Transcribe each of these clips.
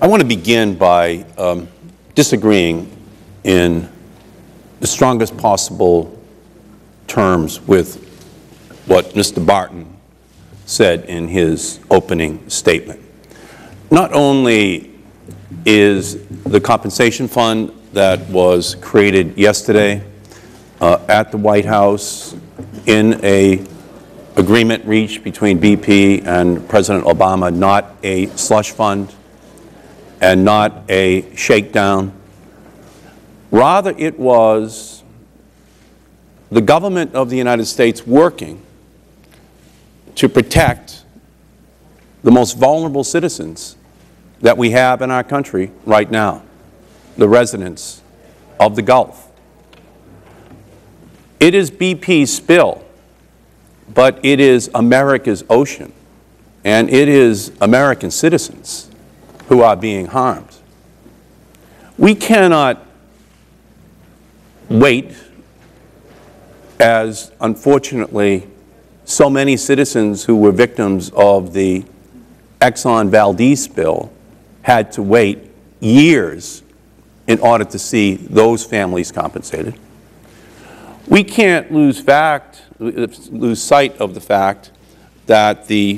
I want to begin by disagreeing in the strongest possible terms with what Mr. Barton said in his opening statement. Not only is the compensation fund that was created yesterday at the White House in an agreement reached between BP and President Obama not a slush fund and not a shakedown. Rather, it was the government of the United States working to protect the most vulnerable citizens that we have in our country right now, the residents of the Gulf. It is BP's spill, but it is America's ocean, and it is American citizens who are being harmed. We cannot wait, as unfortunately so many citizens who were victims of the Exxon Valdez spill had to wait years in order to see those families compensated. We can't lose sight of the fact that the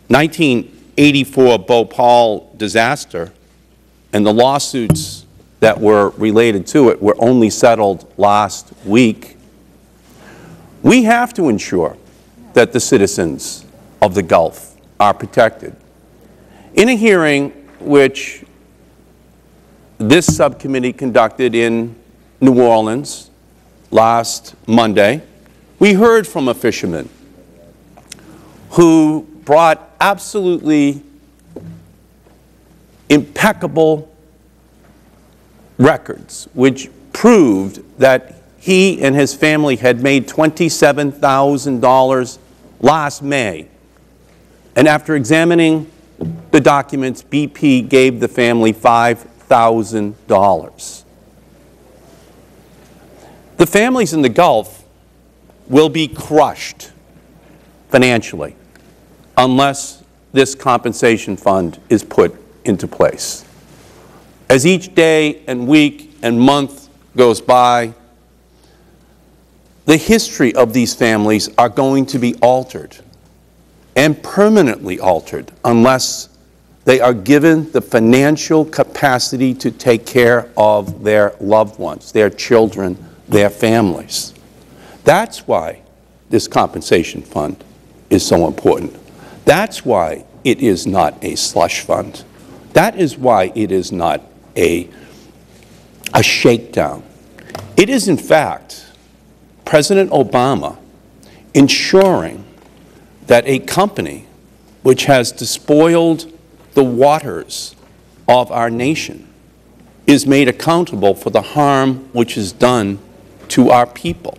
1984 Bhopal disaster and the lawsuits that were related to it were only settled last week. We have to ensure that the citizens of the Gulf are protected. In a hearing which this subcommittee conducted in New Orleans last Monday, we heard from a fisherman who brought absolutely impeccable records which proved that he and his family had made $27,000 last May. And after examining the documents, BP gave the family $5,000. The families in the Gulf will be crushed financially unless this compensation fund is put into place. As each day and week and month goes by, the history of these families are going to be altered and permanently altered unless they are given the financial capacity to take care of their loved ones, their children, their families. That's why this compensation fund is so important. That's why it is not a slush fund. That is why it is not a shakedown. It is, in fact, President Obama ensuring that a company which has despoiled the waters of our nation is made accountable for the harm which is done to our people.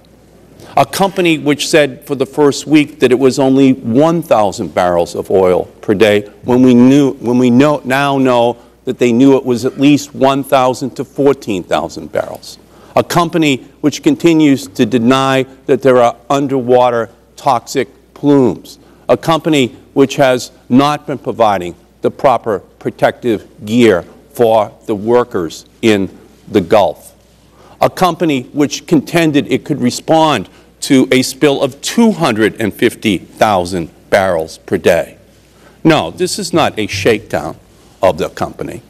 A company which said for the first week that it was only 1,000 barrels of oil per day when we now know that they knew it was at least 1,000 to 14,000 barrels. A company which continues to deny that there are underwater toxic plumes. A company which has not been providing the proper protective gear for the workers in the Gulf. A company which contended it could respond to a spill of 250,000 barrels per day. No, this is not a shakedown of the company.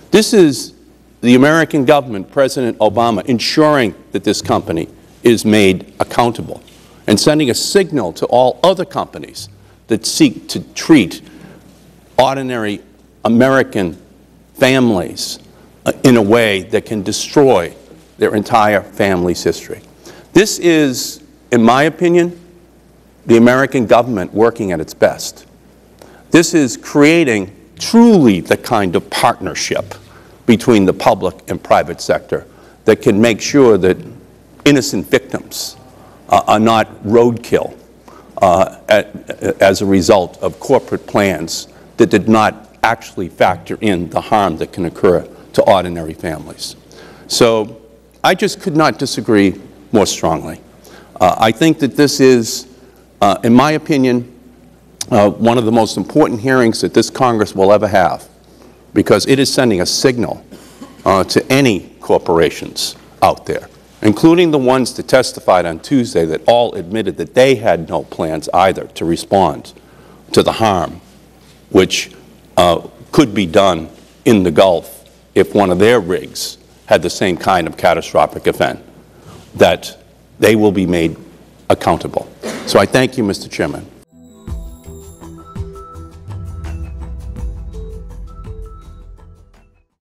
This is the American government, President Obama, ensuring that this company is made accountable and sending a signal to all other companies that seek to treat ordinary American families in a way that can destroy their entire family's history. This is, in my opinion, the American government working at its best. This is creating truly the kind of partnership between the public and private sector that can make sure that innocent victims are not roadkill as a result of corporate plans that did not actually factor in the harm that can occur to ordinary families. So I just could not disagree more strongly. I think that this is, in my opinion, one of the most important hearings that this Congress will ever have because it is sending a signal to any corporations out there, including the ones that testified on Tuesday that all admitted that they had no plans either to respond to the harm which could be done in the Gulf if one of their rigs had the same kind of catastrophic event, that they will be made accountable. So I thank you, Mr. Chairman.